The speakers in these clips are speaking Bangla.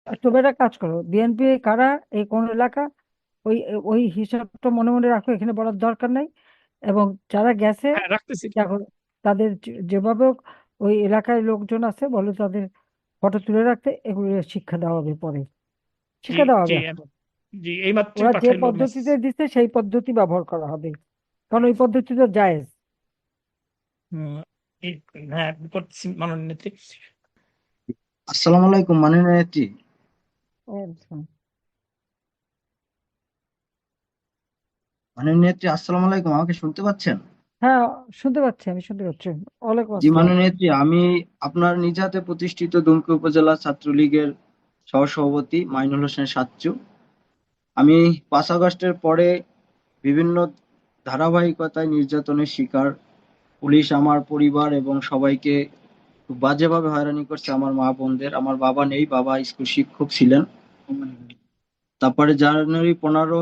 তুমি একটা কাজ করো, বিএনপি কারা, এই কোন এলাকা, ওই ওই হিসাবটা মনে মনে রাখো, এখানে বলার দরকার নাই। এবং যারা গেছে, হ্যাঁ, রাখতেছি। দেখো, তাদের যেভাবে হোক ওই এলাকায় লোকজন আছে, বলো তাদের ফটো তুলে রাখতে। এগুলো শিক্ষা দেওয়া হবে পরে, জি, শিক্ষা দেওয়া জি, হবে এখন। জি, এই মাত্রই ওরা যে পাঠাইলো মেসেজ। পদ্ধতিতে দিচ্ছে সেই পদ্ধতি ব্যবহার করা হবে, কারণ ওই পদ্ধতিটা জায়েজ। হ্যাঁ, করতেছি মাননীয় নেত্রী। আসসালামু আলাইকুম মাননীয় নেত্রী। আচ্ছা। মাননীয় নেত্রী, আসসালামু আলাইকুম, আমাকে শুনতে পাচ্ছেন? হ্যাঁ, শুনতে পাচ্ছি, আমি শুনতে পাচ্ছি। ওয়ালাইকুম জি আসসালাম। মাননীয় নেত্রী, আমি আপনার নিজ হাতে প্রতিষ্ঠিত দুমকি উপজেলা ছাত্রলীগের সহসভাপতি মাইনুল হোসেন সাচ্চু। আমি 5 আগস্টের পরে বিভিন্ন ধারাবাহিকতায় নির্যাতনের শিকার। পুলিশ আমার পরিবার এবং সবাইকে খুব বাজেভাবে হয়রানি করছে, আমার মা বোনদের। আমার বাবা নেই, বাবা স্কুল শিক্ষক ছিলেন। তারপরে জানুয়ারি 15,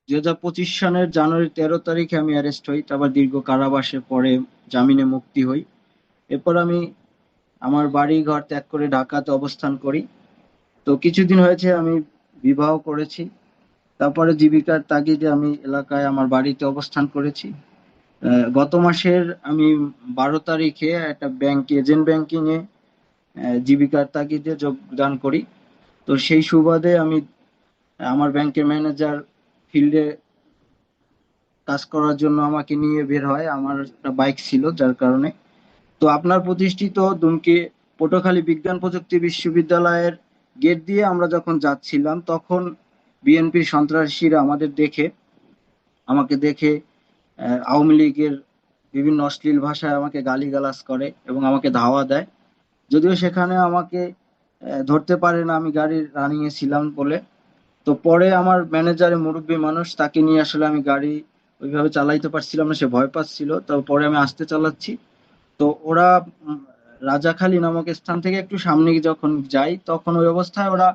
2025 সনের জানুয়ারি 13 তারিখে আমি অ্যারেস্ট হই। তারপর দীর্ঘ কারাবাসের পরে জামিনে মুক্তি হই। এরপর আমি আমার বাড়ি ঘর ত্যাগ করে ঢাকাতে অবস্থান করি। তো কিছুদিন হয়েছে আমি বিবাহ করেছি। তারপরে জীবিকার তাগিদে আমি এলাকায় আমার বাড়িতে অবস্থান করেছি। গত মাসের আমি 12 তারিখে একটা ব্যাংক, এজেন্ট ব্যাংকিং এ জীবিকার তাগিদে যোগদান করি। তো সেই সুবাদে আমি আমার ব্যাংকের ম্যানেজার ফিল্ডে কাজ করার জন্য আমাকে নিয়ে বের হয়। আমার একটা বাইক ছিল যার কারণে। তো আপনার প্রতিষ্ঠিত দুমকি পটুয়াখালী বিজ্ঞান প্রযুক্তি বিশ্ববিদ্যালয়ের গেট দিয়ে আমরা যখন যাচ্ছিলাম, তখন বিএনপির সন্ত্রাসীরা আমাকে দেখে আওয়ামী লীগের বিভিন্ন অশ্লীল ভাষায় আমাকে গালিগালাজ করে এবং আমাকে ধাওয়া দেয়। যদিও সেখানে আমাকে ধরতে পারে না, আমি গাড়ির রানিং এ ছিলাম বলে। তো পরে আমার ম্যানেজারের মুরব্বী মানুষ, তাকে নিয়ে আসলে আমি গাড়ি ওইভাবে চালাইতে পারছিলাম না, সে ভয় পাচ্ছিল। তারপরে আমি আস্তে চালাচ্ছি। তো ওরা উম, রাজাখালী নামক স্থান থেকে একটু সামনে যখন যাই, তখন ওই অবস্থায় ওরা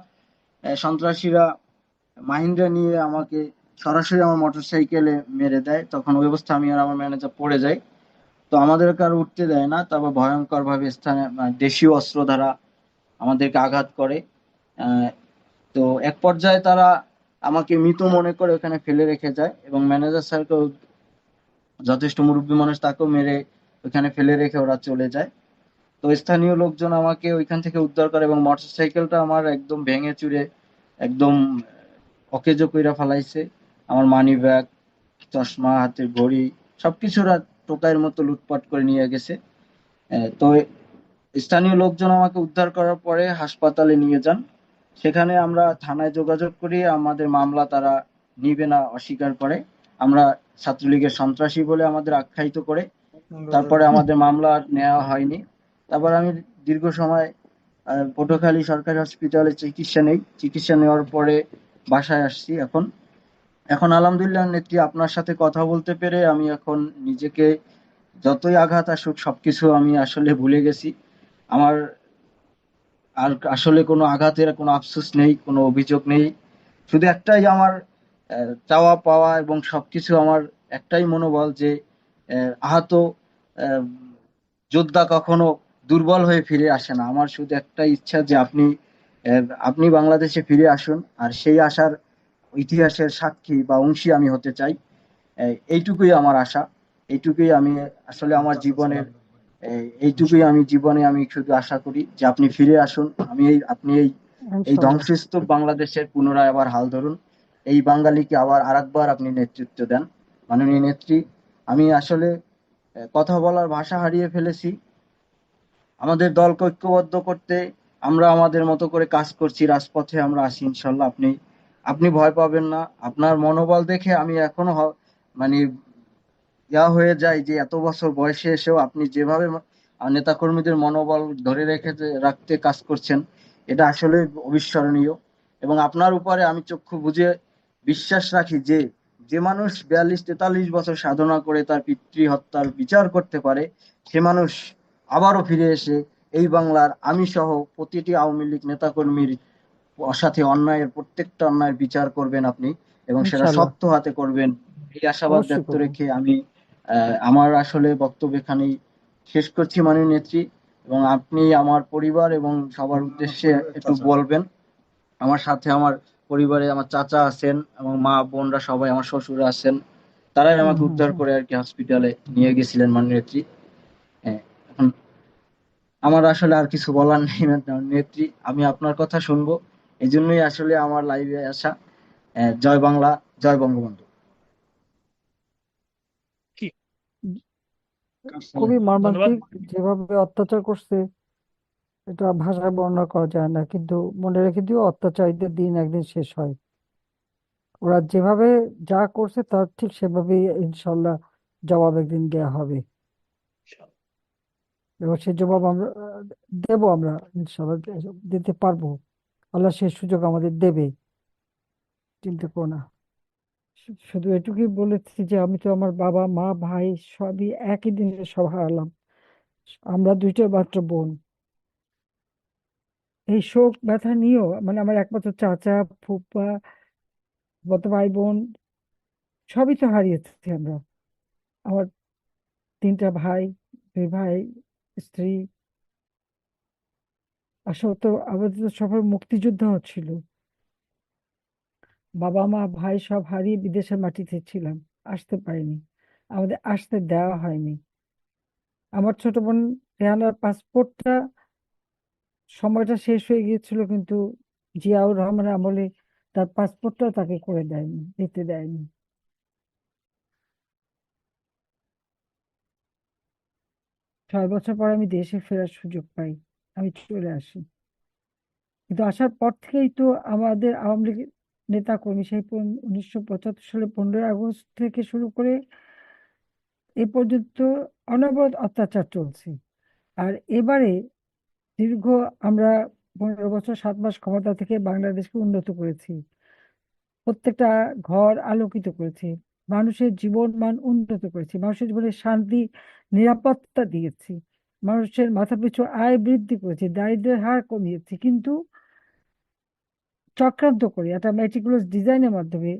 সন্ত্রাসীরা মাহিন্দ্রা নিয়ে আমাকে সরাসরি আমার মোটরসাইকেলে মেরে দেয়। তখন ওই অবস্থা আমি আর আমার ম্যানেজার পড়ে যাই। তো আমাদেরকে আর উঠতে দেয় না। তারপর ভয়ঙ্কর ভাবে স্থানে দেশীয় অস্ত্র দ্বারা আমাদেরকে আঘাত করে। আহ, তো এক পর্যায়ে তারা আমাকে মৃত মনে করে ওখানে ফেলে রেখে যায় এবং ম্যানেজার স্যারকেও, যথেষ্ট মুরব্বী মানুষ, তাকেও মেরে ওখানে ফেলে রেখে ওরা চলে যায়। তো স্থানীয় লোকজন আমাকে ওইখান থেকে উদ্ধার করে এবং মোটরসাইকেলটা আমার একদম ভেঙে চুরে একদম অকেজো কইরা ফেলাইছে। আমার মানি ব্যাগ, চশমা, হাতের ঘড়ি, সবকিছু ওরা টোকাইয়ের মতো লুটপাট করে নিয়ে গেছে। তো স্থানীয় লোকজন আমাকে উদ্ধার করার পরে হাসপাতালে নিয়ে যান। সেখানে আমরা থানায় যোগাযোগ করি, আমাদের মামলা তারা নিবে না, অস্বীকার করে। আমরা ছাত্রলীগের সন্ত্রাসী বলে আমাদের আখ্যায়িত করে। তারপরে আমাদের মামলা আর নেওয়া হয়নি। তারপর আমি দীর্ঘ সময় পটুয়াখালী সরকারি হসপিটালে চিকিৎসা নেই। চিকিৎসা নেওয়ার পরে বাসায় আসছি এখন। এখন আলহামদুলিল্লাহ নেত্রী, আপনার সাথে কথা বলতে পেরে আমি এখন নিজেকে, যতই আঘাত আসুক সবকিছু আমি আসলে ভুলে গেছি। আমার আর আসলে কোনো আঘাতের কোনো আফসোস নেই, কোনো অভিযোগ নেই। শুধু একটাই আমার চাওয়া পাওয়া এবং সবকিছু আমার একটাই মনোবল যে আহত আহ, যোদ্ধা কখনো দুর্বল হয়ে ফিরে আসে না। আমার শুধু একটা ইচ্ছা যে আপনি বাংলাদেশে ফিরে আসুন, আর সেই আশার ইতিহাসের সাক্ষী বা অংশী আমি হতে চাই। এইটুকুই আমার আশা। এইটুকুই আমি আসলে আমার জীবনের, এইটুকুই আমি জীবনে আমি শুধু আশা করি যে আপনি ফিরে আসুন। আপনি এই এই ইনশাল্লাহ। ধ্বংসস্তূপ বাংলাদেশের পুনরায় আবার হাল ধরুন। এই বাঙালিকে আবার আরেকবার আপনি নেতৃত্ব দেন মাননীয় নেত্রী। আমি আসলে কথা বলার ভাষা হারিয়ে ফেলেছি। আমাদের দলকে ঐক্যবদ্ধ করতে আমরা আমাদের মতো করে কাজ করছি, রাজপথে আমরা আছি ইনশাল্লাহ। আপনি আপনি ভয় পাবেন না। আপনার মনোবল দেখে আমি এখনো মানে হয়ে যায় যে এত বছর বয়সে এসেও আপনি যেভাবে নেতাকর্মীদের মনোবল ধরে রাখতে কাজ করছেন, এটা আসলে অবিস্মরণীয়। এবং আপনার উপরে আমি চক্ষু বুজে বিশ্বাস রাখি যে যে মানুষ 42-43 বছর সাধনা করে তার পিতৃ হত্যার বিচার করতে পারে, সে মানুষ আবারও ফিরে এসে এই বাংলার আমি সহ প্রতিটি আওয়ামী লীগ নেতাকর্মীর সাথে অন্যায়ের, প্রত্যেকটা অন্যায়ের বিচার করবেন আপনি, এবং সেটা ইনশাল্লাহ, শক্ত হাতে করবেন। এই আশাবাদ অবশ্যই ব্যক্ত করবো। রেখে আমি আমার আসলে বক্তব্য এখানেই শেষ করছি মাননীয় নেত্রী। এবং আপনি আমার পরিবার এবং সবার উদ্দেশ্যে একটু বলবেন। আমার সাথে আমার পরিবারে আমার চাচা আছেন এবং মা বোনরা সবাই, আমার শ্বশুর আছেন, তারাই হুম আমাকে হুম উদ্ধার হুম করে আর কি হসপিটালে নিয়ে গেছিলেন মাননেত্রী। হ্যাঁ, এখন আমার আসলে আর কিছু বলার নেই নেত্রী, আমি আপনার কথা শুনবো, এই জন্যই আসলে আমার লাইভে আসা। জয় বাংলা, জয় বঙ্গবন্ধু। কি খুবই ধন্যবাদ। মর্মান্তিক যেভাবে অত্যাচার করছে, এটা ভাষায় বর্ণনা করা যায় না, কিন্তু মনে রেখে দিও অত্যাচারীদের দিন একদিন শেষ হয়। ওরা যেভাবে যা করছে তার ঠিক সেভাবেই ইনশাল্লাহ জবাব একদিন দেয়া হবে, এবং সেই জবাব আমরা দেবো, আমরা ইনশাল্লাহ দিতে পারবো। আল্লাহ সেই সুযোগ আমাদের দেবে, চিন্তা করো না। শুধু এটুকুই বলেছি যে আমি তো আমার বাবা মা ভাই সবই একই দিনে সব হারালাম। আমরা দুইটা মাত্র বোন। এই শোক ব্যথা নিয়েও মানে আমার একমাত্র চাচা, ফুপা, বড় ভাই বোন সবই তো হারিয়েছি আমরা। আমার তিনটা ভাই, দুই ভাই, স্ত্রী। আসলে তো আমাদের তো সবার মুক্তিযুদ্ধ হচ্ছিল। বাবা মা ভাই সব হারিয়ে বিদেশের মাটিতে ছিলাম, আসতে পারিনি, আমাদের আসতে দেওয়া হয়নি। আমার ছোট বোন রেহানার পাসপোর্টটা সময়টা শেষ হয়ে গিয়েছিল, কিন্তু জিয়াউর রহমানের আমলে তার পাসপোর্টটা তাকে করে দেয়নি, দিতে দেয়নি। 6 বছর পর আমি দেশে ফেরার সুযোগ পাই, আমি চলে আসি। কিন্তু আসার পর থেকেই তো আমাদের আওয়ামী লীগ নেতা কর্মী সেই 1975 সালে 15ই আগস্ট থেকে শুরু করে এ পর্যন্ত অনবরত অত্যাচার চলছে। আর এবারে দীর্ঘ আমরা 15 বছর 7 মাস ক্ষমতা থেকে বাংলাদেশকে উন্নত করেছি, প্রত্যেকটা ঘর আলোকিত করেছি, মানুষের জীবন মান উন্নত করেছি, মানুষের জীবনে শান্তি নিরাপত্তা দিয়েছি, মানুষের মাথাপিছু আয় বৃদ্ধি করেছি, দারিদ্র্যের হার কমিয়েছি। কিন্তু চক্রান্ত করে একটা মেটিকুলাস ডিজাইনের মাধ্যমে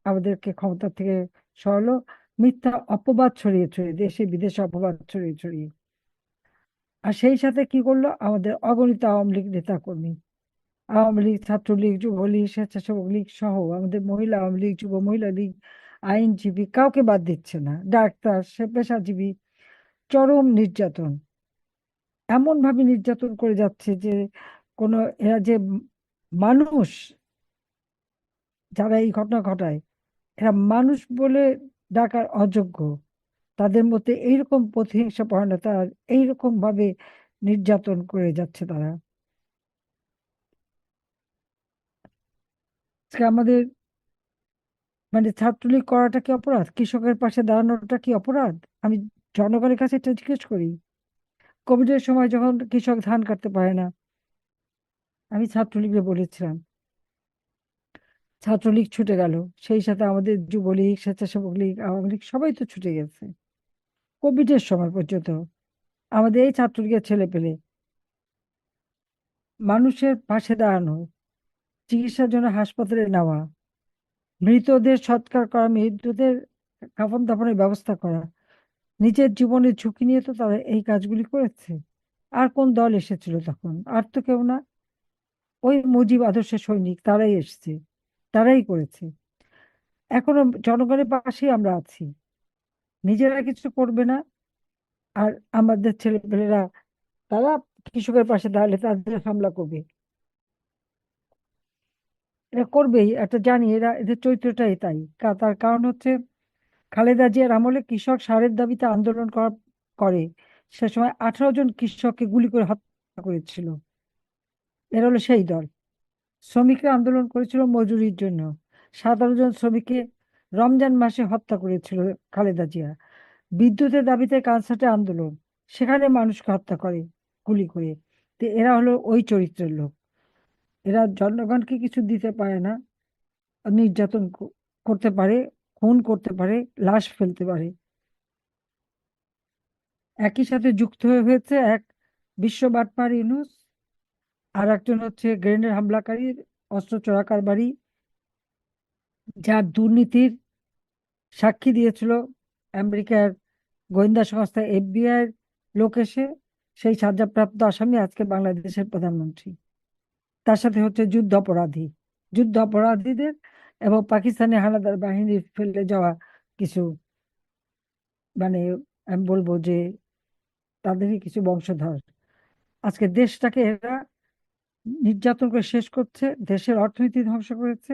আমাদেরকে ক্ষমতা থেকে সরালো, মিথ্যা অপবাদ ছড়িয়ে ছড়িয়ে, দেশে বিদেশে অপবাদ ছড়িয়ে ছড়িয়ে। আর সেই সাথে কি করলো আমাদের অগণিত আওয়ামী লীগ নেতা কর্মী, আওয়ামী লীগ, ছাত্রলীগ, যুবলীগ, স্বেচ্ছাসেবক লীগ সহ আমাদের মহিলা আওয়ামী লীগ, যুব মহিলা লীগ, আইনজীবী, কাউকে বাদ দিচ্ছে না, ডাক্তার, সে পেশাজীবী, চরম নির্যাতন। এমন ভাবে নির্যাতন করে যাচ্ছে যে কোনো এরা যে মানুষ, যারা এই ঘটনা ঘটায় এরা মানুষ বলে ডাকার অযোগ্য। তাদের মধ্যে এইরকম প্রতিহিংসা পরায়ণতা আর এইরকম ভাবে নির্যাতন করে যাচ্ছে তারা। আজকে আমাদের মানে ছাত্রলীগ করাটা কি অপরাধ? কৃষকের পাশে দাঁড়ানোটা কি অপরাধ? আমি জনগণের কাছে এটা জিজ্ঞেস করি। কোভিডের সময় যখন কৃষক ধান কাটতে পারে না, আমি ছাত্রলীগে বলেছিলাম, ছাত্রলীগ ছুটে গেল, সেই সাথে আমাদের যুবলীগ, স্বেচ্ছাসেবক লীগ, আওয়ামী লীগ সবাই তো ছুটে গেছে। কোভিডের সময় পর্যন্ত আমাদের এই ছাত্রলীগের ছেলে পেলে মানুষের পাশে দাঁড়ানো, চিকিৎসার জন্য হাসপাতালে নেওয়া, মৃতদের সৎকার করা, মৃতদের কাফন দাফনের ব্যবস্থা করা, নিজের জীবনের ঝুঁকি নিয়ে তো তারা এই কাজগুলি করেছে। আর কোন দল এসেছিল তখন? আর তো কেউ না, ওই মুজিব আদর্শের সৈনিক তারাই এসেছে, তারাই করেছে। এখনো জনগণের পাশেই আমরা আছি, নিজেরা কিছু করবে না, আর আমাদের ছেলেপেলেরা তারা কৃষকের পাশে দাঁড়ালে তাদের হামলা করবে। এরা করবেই, এটা জানি, এরা এদের চরিত্রটাই তাই। তার কারণ হচ্ছে খালেদা জিয়ার আমলে কৃষক সারের দাবিতে আন্দোলন করে সে সময় 18 জন কৃষককে গুলি করে হত্যা করেছিল। এরা হলো সেই দল। শ্রমিকরা আন্দোলন করেছিল মজুরির জন্য, 17 জন শ্রমিককে রমজান মাসে হত্যা করেছিল খালেদা জিয়া। বিদ্যুতের দাবিতে কানসার্টে আন্দোলন, সেখানে মানুষকে হত্যা করে গুলি করে। তো এরা হলো ওই চরিত্রের লোক। এরা জনগণকে কিছু দিতে পারে না, নির্যাতন করতে পারে, খুন করতে পারে, লাশ ফেলতে পারে। একই সাথে যুক্ত হয়ে হয়েছে এক বিশ্ব বাটপার ইউনূস, আর একজন হচ্ছে গ্রেনেড হামলাকারী, অস্ত্র চোরাকারবারি, যার দুর্নীতির সাক্ষী দিয়েছিল আমেরিকার গোয়েন্দা সংস্থা এফবিআই লোক এসে। সেই সাজাপ্রাপ্ত আসামি আজকে বাংলাদেশের প্রধানমন্ত্রী। তার সাথে হচ্ছে যুদ্ধ অপরাধীদের এবং পাকিস্তানি হানাদার বাহিনীর ফেলে যাওয়া কিছু, মানে আমি বলবো যে তাদেরই কিছু বংশধর। আজকে দেশটাকে এরা নির্যাতন করে শেষ করছে, দেশের অর্থনীতি ধ্বংস করেছে,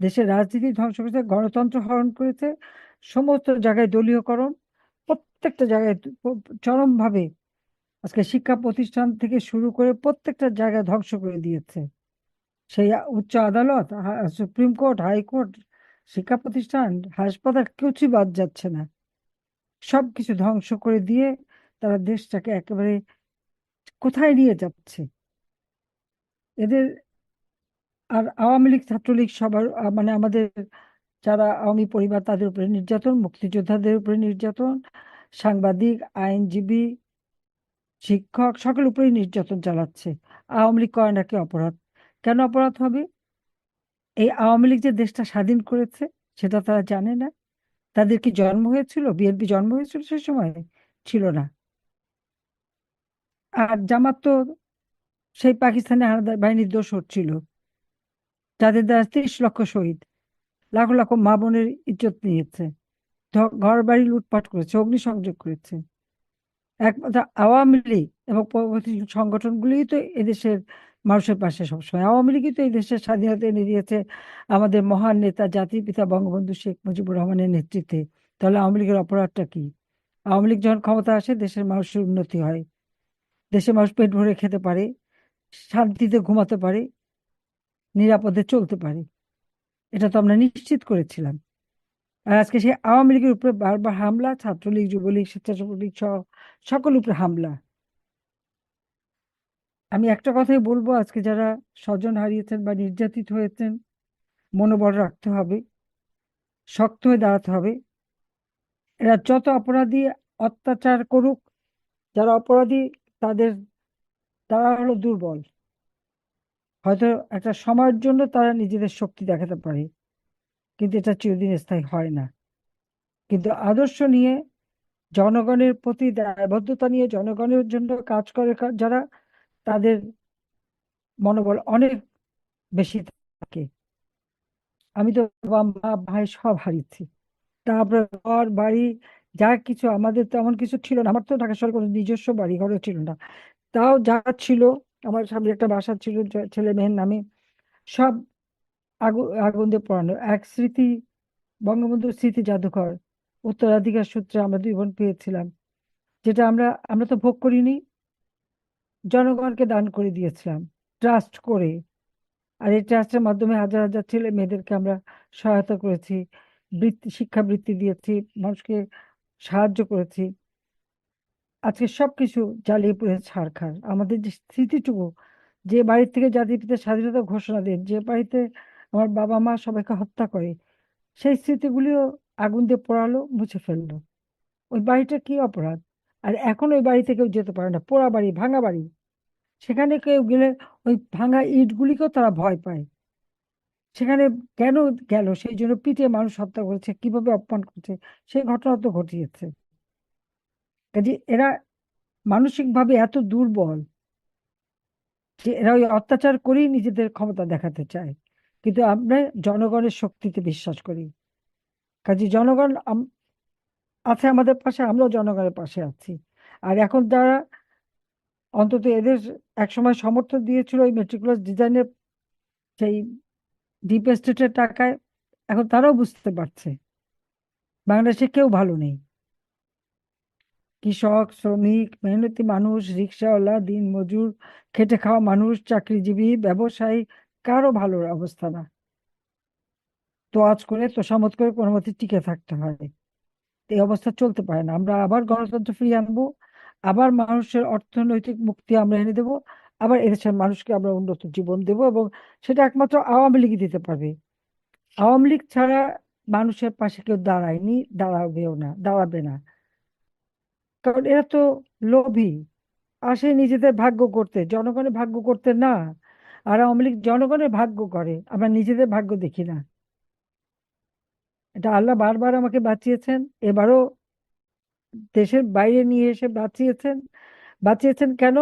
দেশের রাজনীতি ধ্বংস করেছে, গণতন্ত্র হরণ করেছে, সমস্ত জায়গায় দলীয়করণ, প্রত্যেকটা জায়গায় চরমভাবে আজকে শিক্ষা প্রতিষ্ঠান থেকে শুরু করে প্রত্যেকটা জায়গায় ধ্বংস করে দিয়েছে। সেই উচ্চ আদালত, সুপ্রিম কোর্ট, হাইকোর্ট, শিক্ষা প্রতিষ্ঠান, হাসপাতাল, কিছুই বাদ যাচ্ছে না। সবকিছু ধ্বংস করে দিয়ে তারা দেশটাকে একেবারে কোথায় নিয়ে যাচ্ছে এদের। আর আওয়ামী লীগ ছাত্রলীগ সবার মানে আমাদের যারা আওয়ামী পরিবার তাদের উপরে নির্যাতন, মুক্তিযোদ্ধাদের উপরে নির্যাতন, সাংবাদিক, আইনজীবী, শিক্ষক সকলের উপরেই নির্যাতন চালাচ্ছে। আওয়ামী লীগ করে নাকি অপরাধ? কেন অপরাধ হবে? এই আওয়ামী লীগ যে দেশটা স্বাধীন করেছে সেটা তারা জানে না? তাদের কি জন্ম হয়েছিল, বিএনপি জন্ম হয়েছিল সে সময়? ছিল না। আর জামাত তো সেই পাকিস্তানি হানাদার বাহিনীর দোসর ছিল, যাদের দ্বারা 30 লক্ষ শহীদ, লাখ লাখ মা বোনের ইজ্জত নিয়েছে, ঘর বাড়ি লুটপাট করেছে, অগ্নিসংযোগ করেছে। একমাত্র আওয়ামী লীগ এবং পরবর্তী সংগঠনগুলিই তো এদেশের মানুষের পাশে সবসময়। আওয়ামী লীগই তো এই দেশের স্বাধীনতা এনে দিয়েছে আমাদের মহান নেতা জাতির পিতা বঙ্গবন্ধু শেখ মুজিবুর রহমানের নেতৃত্বে। তাহলে আওয়ামী লীগের অপরাধটা কি? আওয়ামী লীগ যখন ক্ষমতা আসে দেশের মানুষের উন্নতি হয়, দেশের মানুষ পেট ভরে খেতে পারে, শান্তিতে ঘুমাতে পারে, নিরাপদে চলতে পারে। এটা তো আমরা নিশ্চিত করেছিলাম। আর আজকে সেই আওয়ামী লীগের উপরে বারবার হামলা, ছাত্রলীগ, যুবলীগ, স্বেচ্ছাসেবক সহ সকল উপরে হামলা। আমি একটা কথাই বলবো, আজকে যারা স্বজন হারিয়েছেন বা নির্যাতিত হয়েছেন, মনোবল রাখতে হবে, শক্ত হয়ে দাঁড়াতে হবে। এরা যত অপরাধী অত্যাচার করুক, যারা অপরাধী তাদের, তারা হলো দুর্বল। হয়তো একটা সময়ের জন্য তারা নিজেদের শক্তি দেখাতে পারে, কিন্তু এটা চিরদিন স্থায়ী হয় না। কিন্তু আদর্শ নিয়ে, জনগণের প্রতি দায়বদ্ধতা নিয়ে, জনগণের জন্য কাজ করে যারা, তাদের মনোবল অনেক বেশি থাকে। আমি তো বাবা মা ভাই সব হারিয়েছি, তারপরে ঘর বাড়ি যা কিছু, আমাদের তেমন কিছু ছিল না। আমার তো ঢাকা শহরে কোনো নিজস্ব বাড়ি ঘরও ছিল না, তাও যা ছিল, আমার সামনে একটা বাসা ছিল ছেলে মেয়ের নামে, সব আগুন আগুন দিয়ে পোড়ানো। এক স্মৃতি, বঙ্গবন্ধুর স্মৃতি জাদুঘর উত্তরাধিকার সূত্রে আমরা 2 বোন পেয়েছিলাম, যেটা আমরা আমরা তো ভোগ করিনি, জনগণকে দান করে দিয়েছিলাম ট্রাস্ট করে। আর এই ট্রাস্টের মাধ্যমে হাজার হাজার ছেলে মেয়েদেরকে আমরা সহায়তা করেছি, শিক্ষাবৃত্তি দিয়েছি, মানুষকে সাহায্য করেছি। আজকে সবকিছু জ্বালিয়ে পুড়ে ছারখার। আমাদের যে স্মৃতিটুকু, যে বাড়ি থেকে জাতির পিতা স্বাধীনতা ঘোষণা দেন, যে বাড়িতে আমার বাবা মা সবাইকে হত্যা করে, সেই স্মৃতিগুলিও আগুন দিয়ে পোড়ালো, মুছে ফেললো। ওই বাড়িটা কি অপরাধ? আর এখন ওই বাড়িতে কেউ যেতে পারে না, পোড়া বাড়ি, ভাঙা বাড়ি। সেখানে কেউ গেলে ওই ভাঙা ইটগুলিকেও তারা ভয় পায়। সেখানে কেন গেল? সেই জন্য পিটিয়ে মানুষ হত্যা করেছে, কিভাবে অপমান করেছে, সেই ঘটনা তো ঘটিয়েছে। কাজে এরা মানসিকভাবে এত দুর্বল যে এরা ওই অত্যাচার করেই নিজেদের ক্ষমতা দেখাতে চায়। কিন্তু আমরা জনগণের শক্তিতে বিশ্বাস করি। কাজে জনগণ আছে আমাদের পাশে, আমরাও জনগণের পাশে আছি। আর এখন যারা অন্তত এদের একসময় সমর্থন দিয়েছিল ওই মেট্রিকুলাস ডিজাইনের সেই ডিপ এস্টেটের টাকায়, এখন তারাও বুঝতে পারছে বাংলাদেশে কেউ ভালো নেই। কৃষক, শ্রমিক, মেহনতি মানুষ, রিক্সাওয়ালা, দিন মজুর, খেটে খাওয়া মানুষ, চাকরিজীবী, ব্যবসায়ী, কারো ভালো অবস্থা না। তোয়াজ করে তোষামত করে কোনো মতে টিকে থাকতে হয়। এই অবস্থা চলতে পারে না। আমরা আবার গণতন্ত্র ফিরিয়ে আনবো, আবার মানুষের অর্থনৈতিক মুক্তি আমরা এনে দেবো, আবার এদেশের মানুষকে আমরা উন্নত জীবন দেব, এবং সেটা একমাত্র আওয়ামী লীগই দিতে পারবে। আওয়ামী লীগ ছাড়া মানুষের পাশে কেউ দাঁড়ায়নি, দাঁড়াবেও না, দাঁড়াবে না। কারণ এরা তো লোভী, আসে নিজেদের ভাগ্য করতে, জনগণের ভাগ্য করতে না। আর আওয়ামী লীগ জনগণের ভাগ্য করে, আমরা নিজেদের ভাগ্য দেখি না। এটা আল্লাহ বারবার আমাকে বাঁচিয়েছেন, এবারও দেশের বাইরে নিয়ে এসে বাঁচিয়েছেন। বাঁচিয়েছেন কেন?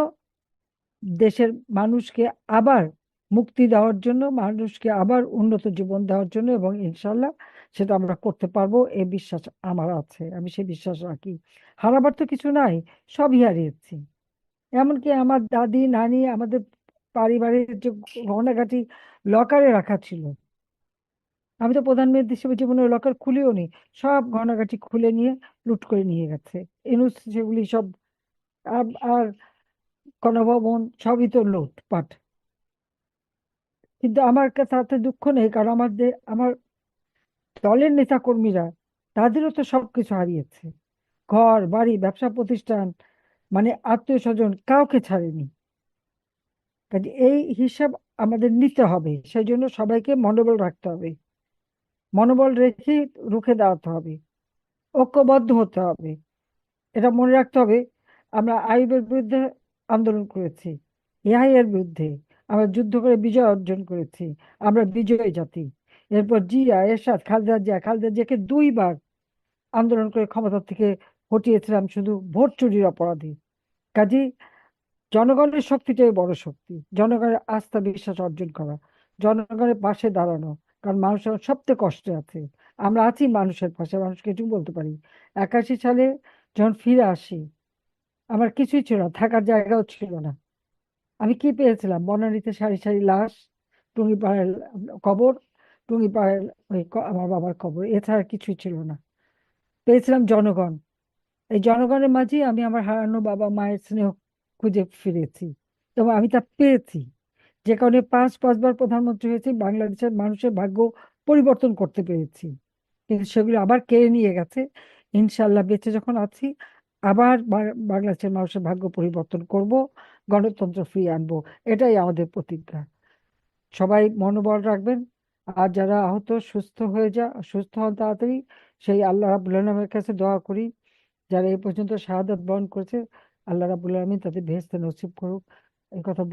দেশের মানুষকে আবার মুক্তি দেওয়ার জন্য, মানুষকে আবার উন্নত জীবন দেওয়ার জন্য, এবং ইনশাল্লাহ সেটা আমরা করতে পারবো এই বিশ্বাস আমার আছে, আমি সেই বিশ্বাস রাখি। হারাবার তো কিছু নাই, সবই হারিয়েছি। এমনকি আমার দাদি নানি আমাদের পারিবারিক যে গহনাগাটি লকারে রাখা ছিল, আমি তো প্রধানমন্ত্রী হিসেবে জীবনে লকার খুলিও নি, সব গহনাগাটি খুলে নিয়ে লুট করে নিয়ে গেছে ইনুস, সেগুলি সব। আর গণভবন সবই তো লুটপাট। কিন্তু আমার কাছে তাতে দুঃখ নেই, কারণ আমার দলের নেতা কর্মীরা, তাদেরও তো সবকিছু হারিয়েছে, ঘর বাড়ি ব্যবসা প্রতিষ্ঠান, মানে আত্মীয় স্বজন কাউকে ছাড়েনি। কাজে এই হিসাব আমাদের নিতে হবে, সেই জন্য সবাইকে মনোবল রাখতে হবে, মনোবল রেখে রুখে দাঁড়াতে হবে, ঐক্যবদ্ধ হতে হবে। এটা মনে রাখতে হবে, আমরা আইয়ুবের বিরুদ্ধে আন্দোলন করেছি, ইয়াহিয়ার বিরুদ্ধে আমরা যুদ্ধ করে বিজয় অর্জন করেছি, আমরা বিজয়ী জাতি। এরপর জিয়া, এরশাদ, খালেদা জিয়াকে 2বার আন্দোলন করে ক্ষমতা থেকে হটিয়েছিলাম শুধু ভোট চুরির অপরাধী। কাজী জনগণের শক্তিটাই বড় শক্তি, জনগণের আস্থা বিশ্বাস অর্জন করা, জনগণের পাশে দাঁড়ানো। কারণ মানুষ এখন সবচেয়ে কষ্টে আছে, আমরা আছি মানুষের পাশে, মানুষকে এটুকু বলতে পারি। 81 সালে যখন ফিরে আসি, আমার কিছুই ছিল না, থাকার জায়গাও ছিল না। আমি কি পেয়েছিলাম? বনানীতে সারি সারি লাশ, টুঙ্গিপাড়ার কবর, টুঙ্গিপাড়ার আমার বাবার কবর, এছাড়া কিছুই ছিল না। পেয়েছিলাম জনগণ। এই জনগণের মাঝে আমি আমার হারানো বাবা মায়ের স্নেহ খুঁজে ফিরেছি, এবং আমি তা পেয়েছি। যে কারণে 5 বার প্রধানমন্ত্রী হয়েছি, বাংলাদেশের মানুষের ভাগ্য পরিবর্তন করতে পেরেছি। কিন্তু সেগুলো আবার কেড়ে নিয়ে গেছে। ইনশাল্লাহ বেঁচে যখন আছি, আবার বাংলাদেশের মানুষের ভাগ্য পরিবর্তন করব, গণতন্ত্র ফিরিয়ে আনবো। এটাই আমাদের প্রতিজ্ঞা। সবাই মনোবল রাখবেন। আর যারা আহত, সুস্থ হন তাড়াতাড়ি, সেই আল্লাহ রাব্বুল আলামিনের কাছে দোয়া করি, যারা এই পর্যন্ত শাহাদাত বরণ করেছে, আল্লাহ রাব্বুল আলামিন তাদের বেহেশতে নসিব করুক। এই কথা